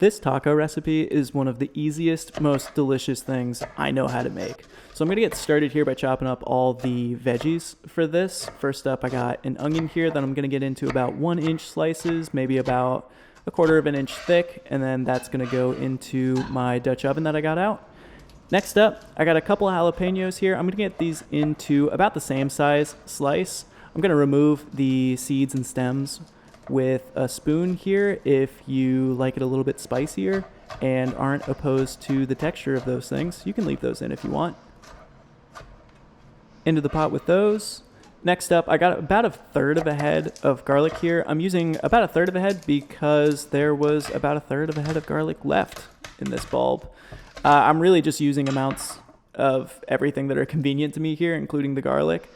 This taco recipe is one of the easiest, most delicious things I know how to make. So I'm going to get started here by chopping up all the veggies for this. First up, I got an onion here that I'm going to get into about 1-inch slices, maybe about 1/4 of an inch thick, and then that's going to go into my Dutch oven that I got out. Next up, I got a couple of jalapeños here. I'm going to get these into about the same size slice. I'm going to remove the seeds and stems with a spoon here if you like it a little bit spicier and aren't opposed to the texture of those things. You can leave those in if you want. Into the pot with those. Next up, I got about 1/3 of a head of garlic here. I'm using about 1/3 of a head because there was about 1/3 of a head of garlic left in this bulb. I'm really just using amounts of everything that are convenient to me here, including the garlic.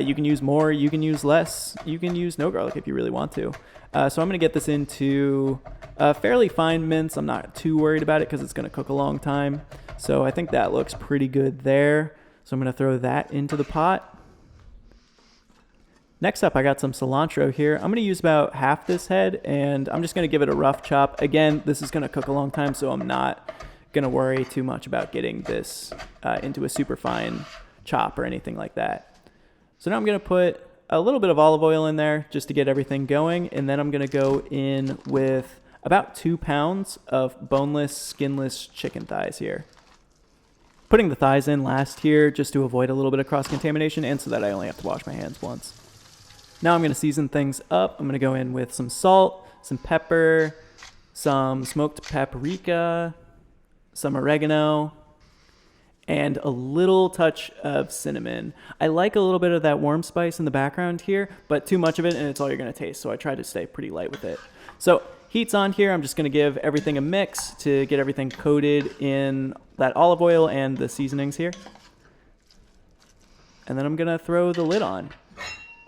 You can use more, you can use less, you can use no garlic if you really want to. So I'm going to get this into a fairly fine mince. I'm not too worried about it because it's going to cook a long time. So I think that looks pretty good there. So I'm going to throw that into the pot. Next up, I got some cilantro here. I'm going to use about half this head, and I'm just going to give it a rough chop. Again, this is going to cook a long time, so I'm not going to worry too much about getting this into a super fine chop or anything like that. So now I'm going to put a little bit of olive oil in there just to get everything going, and then I'm going to go in with about 2 pounds of boneless, skinless chicken thighs here. Putting the thighs in last here just to avoid a little bit of cross-contamination and so that I only have to wash my hands once. Now I'm going to season things up. I'm going to go in with some salt, some pepper, some smoked paprika, some oregano, and a little touch of cinnamon. I like a little bit of that warm spice in the background here, but too much of it and it's all you're going to taste, so I try to stay pretty light with it. So heat's on here. I'm just going to give everything a mix to get everything coated in that olive oil and the seasonings here. And then I'm going to throw the lid on.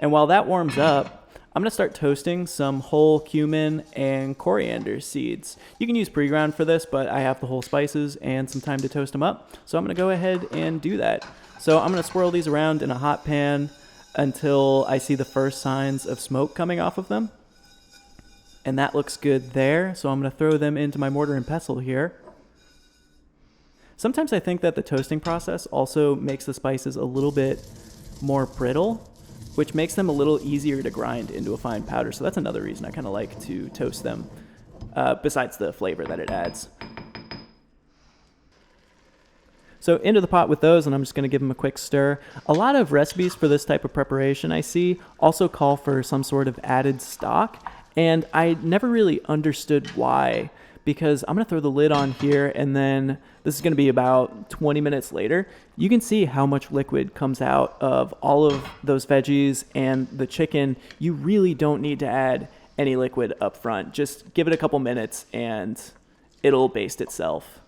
And while that warms up, I'm going to start toasting some whole cumin and coriander seeds. You can use pre-ground for this, but I have the whole spices and some time to toast them up. So I'm going to go ahead and do that. So I'm going to swirl these around in a hot pan until I see the first signs of smoke coming off of them. And that looks good there. So I'm going to throw them into my mortar and pestle here. Sometimes I think that the toasting process also makes the spices a little bit more brittle, which makes them a little easier to grind into a fine powder. So that's another reason I kind of like to toast them, besides the flavor that it adds. So into the pot with those, and I'm just going to give them a quick stir. A lot of recipes for this type of preparation I see also call for some sort of added stock, and I never really understood why, because I'm going to throw the lid on here, and then this is going to be about 20 minutes later. You can see how much liquid comes out of all of those veggies and the chicken. You really don't need to add any liquid up front. Just give it a couple minutes and it'll baste itself.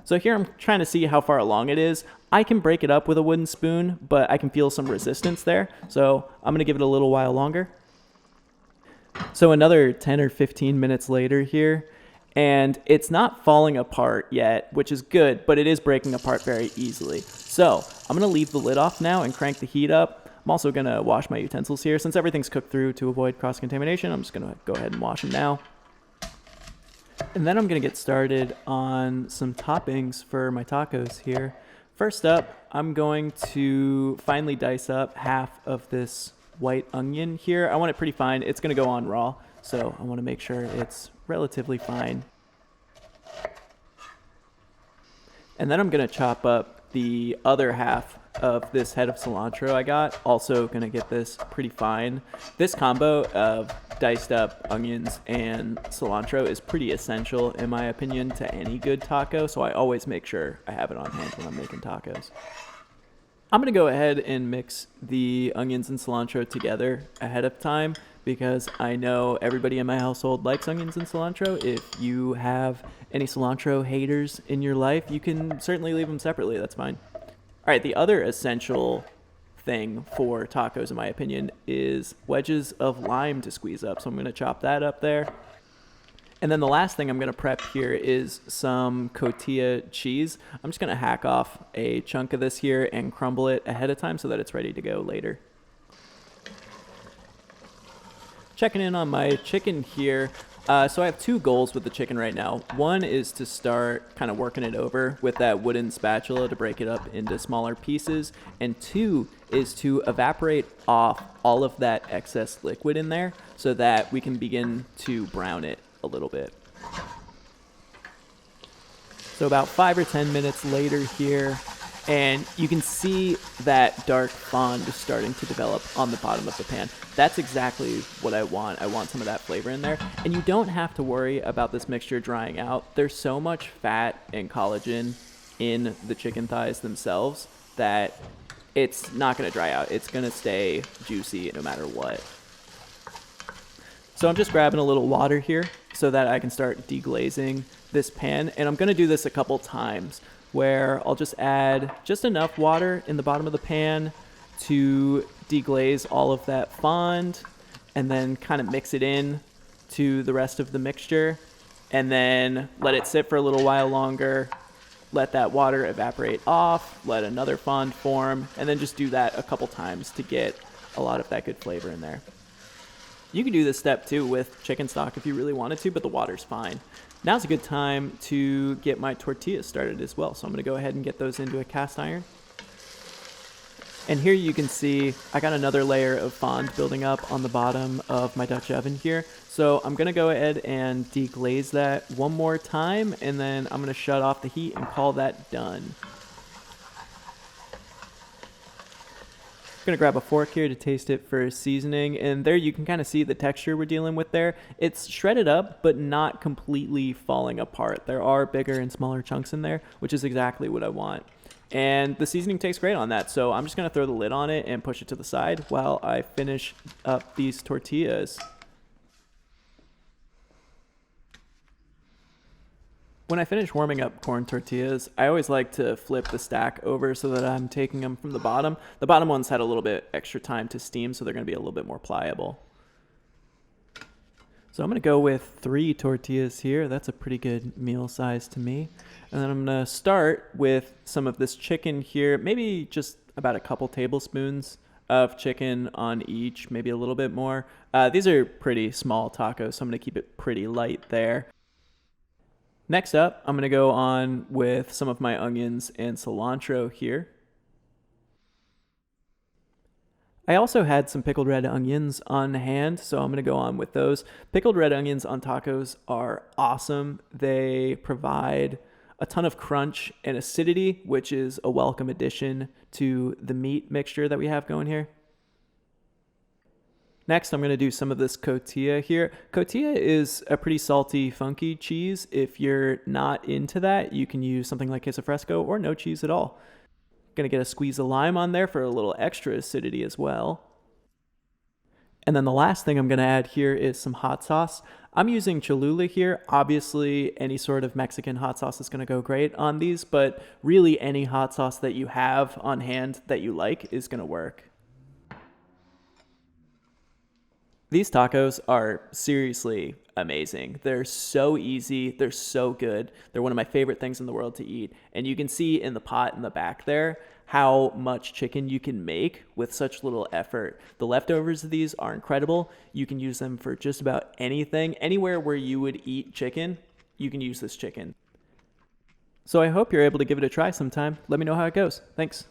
So here I'm trying to see how far along it is. I can break it up with a wooden spoon, but I can feel some resistance there. So I'm going to give it a little while longer. So another 10 or 15 minutes later here, and it's not falling apart yet, which is good, but it is breaking apart very easily. So I'm going to leave the lid off now and crank the heat up. I'm also going to wash my utensils here. Since everything's cooked through to avoid cross-contamination, I'm just going to go ahead and wash them now. And then I'm going to get started on some toppings for my tacos here. First up, I'm going to finely dice up half of this white onion here. I want it pretty fine. It's going to go on raw, so I want to make sure it's relatively fine. And then I'm going to chop up the other half of this head of cilantro I got. Also going to get this pretty fine. This combo of diced up onions and cilantro is pretty essential, in my opinion, to any good taco, so I always make sure I have it on hand when I'm making tacos. I'm going to go ahead and mix the onions and cilantro together ahead of time because I know everybody in my household likes onions and cilantro. If you have any cilantro haters in your life, you can certainly leave them separately. That's fine. All right, the other essential thing for tacos, in my opinion, is wedges of lime to squeeze up. So I'm going to chop that up there. And then the last thing I'm going to prep here is some cotija cheese. I'm just going to hack off a chunk of this here and crumble it ahead of time so that it's ready to go later. Checking in on my chicken here. So I have two goals with the chicken right now. One is to start kind of working it over with that wooden spatula to break it up into smaller pieces. And two is to evaporate off all of that excess liquid in there so that we can begin to brown it a little bit. So about 5 or 10 minutes later here, and you can see that dark fond is starting to develop on the bottom of the pan. That's exactly what I want. I want some of that flavor in there. And you don't have to worry about this mixture drying out. There's so much fat and collagen in the chicken thighs themselves that it's not going to dry out. It's going to stay juicy no matter what. So I'm just grabbing a little water here so that I can start deglazing this pan. And I'm going to do this a couple times where I'll just add just enough water in the bottom of the pan to deglaze all of that fond and then kind of mix it in to the rest of the mixture and then let it sit for a little while longer, let that water evaporate off, let another fond form, and then just do that a couple times to get a lot of that good flavor in there. You can do this step too with chicken stock if you really wanted to, but the water's fine. Now's a good time to get my tortillas started as well. So I'm going to go ahead and get those into a cast iron. And here you can see I got another layer of fond building up on the bottom of my Dutch oven here. So I'm going to go ahead and deglaze that one more time, and then I'm going to shut off the heat and call that done. I'm going to grab a fork here to taste it for seasoning, and there you can kind of see the texture we're dealing with there. It's shredded up, but not completely falling apart. There are bigger and smaller chunks in there, which is exactly what I want. And the seasoning tastes great on that, so I'm just going to throw the lid on it and push it to the side while I finish up these tortillas. When I finish warming up corn tortillas, I always like to flip the stack over so that I'm taking them from the bottom. The bottom ones had a little bit extra time to steam, so they're going to be a little bit more pliable. So I'm going to go with 3 tortillas here. That's a pretty good meal size to me. And then I'm going to start with some of this chicken here, maybe just about a couple tablespoons of chicken on each, maybe a little bit more. These are pretty small tacos, so I'm going to keep it pretty light there. Next up, I'm going to go on with some of my onions and cilantro here. I also had some pickled red onions on hand, so I'm going to go on with those. Pickled red onions on tacos are awesome. They provide a ton of crunch and acidity, which is a welcome addition to the meat mixture that we have going here. Next, I'm going to do some of this cotija here. Cotija is a pretty salty, funky cheese. If you're not into that, you can use something like queso fresco or no cheese at all. Going to get a squeeze of lime on there for a little extra acidity as well. And then the last thing I'm going to add here is some hot sauce. I'm using Cholula here. Obviously, any sort of Mexican hot sauce is going to go great on these, but really any hot sauce that you have on hand that you like is going to work. These tacos are seriously amazing. They're so easy. They're so good. They're one of my favorite things in the world to eat. And you can see in the pot in the back there how much chicken you can make with such little effort. The leftovers of these are incredible. You can use them for just about anything. Anywhere where you would eat chicken, you can use this chicken. So I hope you're able to give it a try sometime. Let me know how it goes. Thanks.